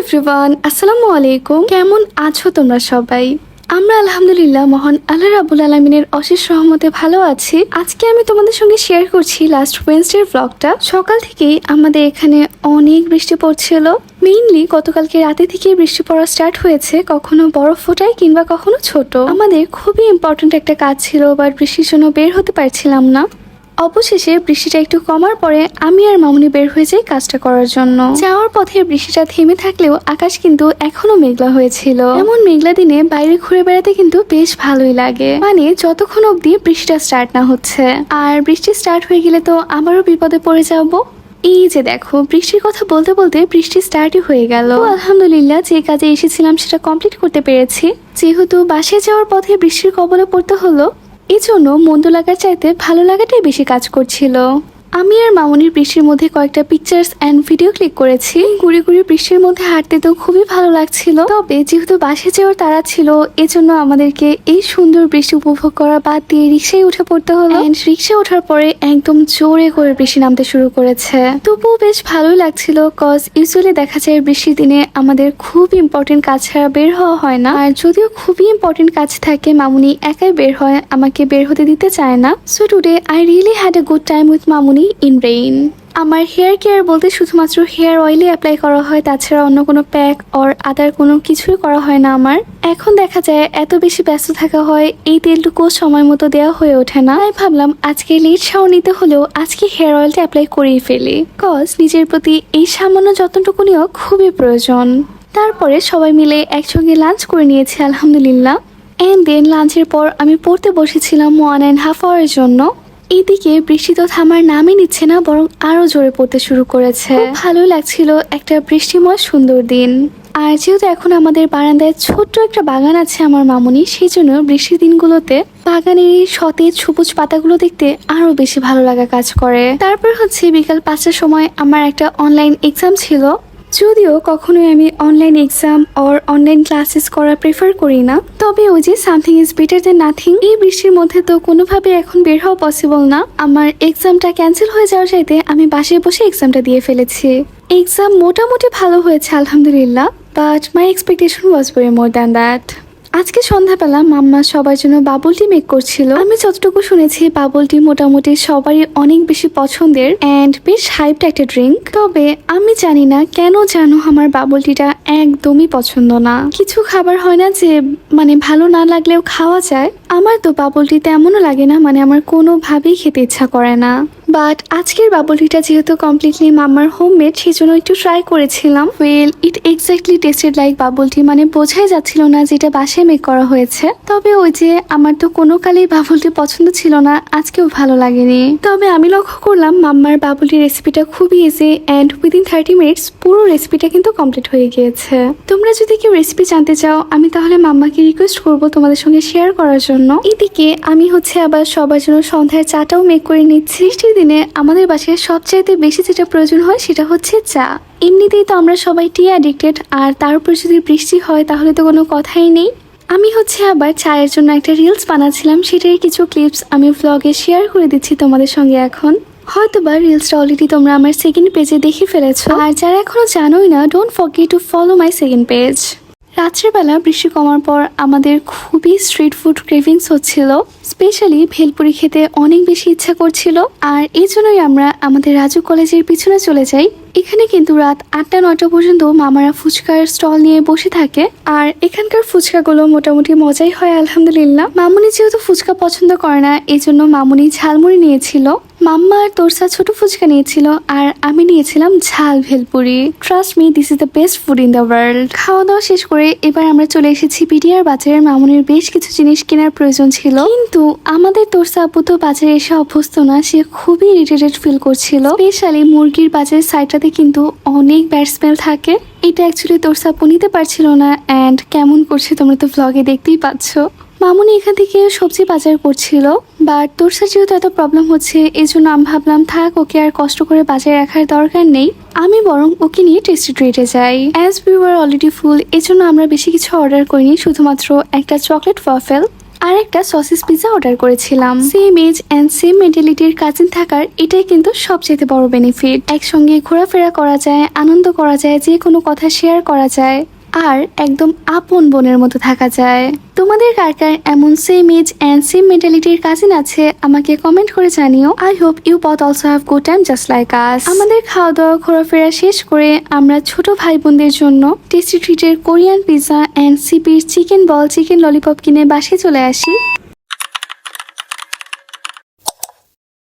Everyone, আসসালামু আলাইকুম। কেমন আছো তোমরা সবাই? আমরা আলহামদুলিল্লাহ মহান আল্লাহ রাব্বুল আলামিনের অশেষ রহমতে ভালো আছি। আজকে আমি তোমাদের সঙ্গে শেয়ার করছি লাস্ট ওয়েডনেসডের ব্লগটা। সকাল থেকেই আমাদের এখানে অনেক বৃষ্টি পড়ছিল। মেইনলি গতকালকে রাতে থেকে বৃষ্টি পড়া স্টার্ট হয়েছে, কখনো বরফ ফোটায় কিংবা কখনো ছোট। আমাদের খুবই ইম্পর্টেন্ট একটা কাজ ছিল, বাট বৃষ্টির জন্য বের হতে পারছিলাম না। অবশেষে বৃষ্টিটা একটু কমার পরে আমি আর মামুনি বের হয়ে যাই কাজটা করার জন্য। যাওয়ার পথে বৃষ্টিটা থেমে থাকলেও আকাশ কিন্তু এখনো মেঘলা হয়েছিল। এমন মেঘলা দিনে বাইরে ঘুরে বেড়াতে কিন্তু বেশ ভালোই লাগে, মানে যতক্ষণ অব্দি বৃষ্টিটা স্টার্ট না হচ্ছে। আর বৃষ্টি স্টার্ট হয়ে গেলে তো আবারও বিপদে পড়ে যাবো। এই যে দেখো, বৃষ্টির কথা বলতে বলতে বৃষ্টি স্টার্টই হয়ে গেল। আলহামদুলিল্লাহ, যে কাজে এসেছিলাম সেটা কমপ্লিট করতে পেরেছি। যেহেতু বাসায় যাওয়ার পথে বৃষ্টির কবলে পড়তে হলো, এই জন্য মন্দ লাগার চাইতে ভালো লাগাটাই বেশি কাজ করছিল। আমি আর মামুনির বৃষ্টির মধ্যে কয়েকটা পিকচার্স অ্যান্ড ভিডিও ক্লিক করেছি। ঘুরে ঘুরে বৃষ্টির মধ্যে হাঁটতে তো খুবই ভালো লাগছিল। তবে যেহেতু বাসে যাওয়ার তাড়া ছিল, এজন্য আমাদেরকে এই সুন্দর বৃষ্টি উপভোগ করা বাদ দিয়ে রিক্সায় উঠে পড়তে হলো। রিক্সায় ওঠার পরে একদম জোরে করে বৃষ্টি নামতে শুরু করেছে। তবুও বেশ ভালোই লাগছিল, কজ ইউজুয়ালি দেখা যায় বৃষ্টির দিনে আমাদের খুব ইম্পর্টেন্ট কাজ ছাড়া বের হওয়া হয় না। আর যদিও খুবই ইম্পর্টেন্ট কাজ থাকে, মামুনি একাই বের হয়, আমাকে বের হতে দিতে চায় না। So today I really had a good time with Mamuni in rain. আমার হেয়ার কেয়ার বলতে শুধুমাত্র হেয়ার অয়েলই অ্যাপ্লাই করা হয়, তাছাড়া অন্য কোনো প্যাক অর আদার কোনো কিছুই করা হয় না আমার। এখন দেখা যায় এত বেশি ব্যস্ত থাকা হয়, এই তেলটুকু সময় মতো দেওয়া হয়ে ওঠে না। তাই ভাবলাম আজকে লেট শাওয়ার নিতে হলেও আজকে হেয়ার অয়েলটা অ্যাপ্লাই করেই ফেলি, কজ নিজের প্রতি এই সামান্য যত্নটুকু নেওয়া খুবই প্রয়োজন। তারপরে সবাই মিলে একসঙ্গে লাঞ্চ করে নিয়েছি আলহামদুলিল্লাহ। এন্ড দেন লাঞ্চের পর আমি পড়তে বসেছিলাম 1.5 আওয়ারের জন্য। এইদিকে বৃষ্টি তো থামার নামই নিচ্ছে না, বরং আরো জোরে পড়তে শুরু করেছে। ভালো লাগছিল একটা বৃষ্টিময় সুন্দর দিন। আর যেহেতু এখন আমাদের বারান্দায় ছোট্ট একটা বাগান আছে আমার মামুনি, সেই জন্য বৃষ্টির দিনগুলোতে বাগানের এই সতেজ সবুজ পাতাগুলো দেখতে আরো বেশি ভালো লাগা কাজ করে। তারপর হচ্ছে বিকাল 5টার সময় আমার একটা অনলাইন এক্সাম ছিল। যদিও কখনোই আমি online exam or online classes করা প্রেফার করি না, তবে ওই যে something is better then nothing, এই বৃষ্টির মধ্যে তো কোনোভাবে এখন বের হওয়া পসিবল না। আমার এক্সামটা ক্যান্সেল হয়ে যাওয়ার চাইতে আমি বাসায় বসে এক্সামটা দিয়ে ফেলেছি। এক্সাম মোটামুটি ভালো হয়েছে আলহামদুলিল্লাহ, but my expectation was very more than that. আজকে সন্ধ্যাবেলা মাম্মা সবার জন্য বাবল টি মেক করছিল। আমি যতটুকু শুনেছি বাবল টি মোটামুটি সবারই অনেক বেশি পছন্দের অ্যান্ড বেশ হাইপড একটা ড্রিঙ্ক। তবে আমি জানি না কেন জানো আমার বাবল টিটা একদমই পছন্দ না। কিছু খাবার হয় না যে মানে ভালো না লাগলেও খাওয়া যায়, আমার তো বাবল টি তেমনও লাগে না, মানে আমার কোনোভাবেই খেতে ইচ্ছা করে না। বাট আজকের বাবল টিটা যেহেতু কমপ্লিটলি মাম্মার হোমমেড, সেই জন্য একটু ট্রাই করেছিলাম। Well, it exactly tasted like bubble tea, মানে বোঝাই যাচ্ছিল না যেটা বাসায় মেক করা হয়েছে। তবে ওই যে আমার তো কোনো কালেই বাবল টি পছন্দ ছিল না, আজকেও ভালো লাগেনি। তবে আমি লক্ষ্য করলাম মাম্মার বাবল টি রেসিপিটা খুবই ইজি অ্যান্ড উইদিন 30 মিনিটস পুরো রেসিপিটা কিন্তু কমপ্লিট হয়ে গিয়েছে। তোমরা যদি কেউ রেসিপি জানতে চাও, আমি তাহলে মাম্মাকে রিকোয়েস্ট করবো তোমাদের সঙ্গে শেয়ার করার জন্য। এদিকে আমি হচ্ছে আবার সবার জন্য সন্ধ্যার চাটাও মেক করে নিচ্ছি। দিনে আমাদের বাসায় সবচাইতে বেশি যেটা প্রয়োজন হয় সেটা হচ্ছে চা। এমনিতেই তো আমরা সবাই টি অ্যাডিক্টেড, আর তার উপর যদি বৃষ্টি হয় তাহলে তো কোনো কথাই নেই। আমি হচ্ছে আবার চায়ের জন্য একটা রিলস বানাচ্ছিলাম, সেটার কিছু ক্লিপস আমি ভ্লগে শেয়ার করে দিচ্ছি তোমাদের সঙ্গে। এখন হয়তোবা রিলসটা অলরেডি তোমরা আমার সেকেন্ড পেজে দেখে ফেলেছো, আর যারা এখনো জানোই না, don't forget to follow my second page. রাত্রেবেলা বৃষ্টি কমার পর আমাদের খুবই স্ট্রিট ফুড ক্রেভিংস হচ্ছিল, স্পেশালি ভেলপুরি খেতে অনেক বেশি ইচ্ছা করছিল। আর এই জন্যই আমরা আমাদের রাজু কলেজের পিছনে চলে যাই। এখানে কিন্তু রাত 8টা-9টা পর্যন্ত মামারা ফুচকার স্টল নিয়ে বসে থাকে, আর এখানকার ফুচকাগুলো মোটামুটি মজাই হয় আলহামদুলিল্লাহ। মামুনি যেহেতু ফুচকা পছন্দ করে না, এই জন্য মামুনি ঝালমুড়ি নিয়েছিল, মাম্মা আর তোরসা ছোট ফুচকা নিয়েছিল, আর আমি নিয়েছিলাম ঝাল bhelpuri. Trust me, this is the best food in the world. খাওয়া দাওয়া শেষ করে এবার আমরা চলে এসেছি বিডিআর বাজারে। মামুনির বেশ কিছু জিনিস কেনার প্রয়োজন ছিল, কিন্তু আমাদের তোরসা আপু তো বাজারে এসে অভ্যস্ত না, সে খুবই ইরিটেটেড ফিল করছিল। স্পেশালি মুরগির বাজারের সাইডটাতে কিন্তু অনেক ব্যাড স্মেল থাকে। এটা অ্যাকচুয়ালি তোরসা আপু নিতে পারছিল না, অ্যান্ড কেমন করছে তোমরা তো ভ্লগে দেখতেই পাচ্ছ। মামুনি এখান থেকে সবজি বাজার করছিল, বাট তোরসার যেহেতু এত প্রবলেম হচ্ছে, এই জন্য আমি ভাবলাম থাক, ওকে আর কষ্ট করে বাজারে রাখার দরকার নেই, আমি বরং ওকে নিয়ে টেস্টি ট্রিটে যাই। অ্যাজ উই ওয়ার অলরেডি ফুল, এই জন্য আমরা বেশি কিছু অর্ডার করিনি, শুধুমাত্র একটা চকলেট ওয়াফেল আর একটা সসেস পিৎজা অর্ডার করেছিলাম। সেম এজ এন্ড সেম মেন্টালিটির কাজিন থাকার এটাই কিন্তু সবচেয়ে বড় বেনিফিট। একসঙ্গে ঘোরাফেরা করা যায়, আনন্দ করা যায়, যে কোনো কথা শেয়ার করা যায়, আর একদম আপন বোনের মতো থাকা যায়। তোমাদের কার কার এমন সেম এজ এন্ড সেম মেন্টালিটির কাজিন আছে আমাকে কমেন্ট করে জানিও। I hope you both also have good time just like us. আমাদের খাওয়া দাওয়া ঘোরাফেরা শেষ করে আমরা ছোট ভাই বোনদের জন্য টেস্টি ট্রিটের কোরিয়ান পিৎজা এন্ড সিপির চিকেন বল, চিকেন ললিপপ কিনে বাসায় চলে আসি।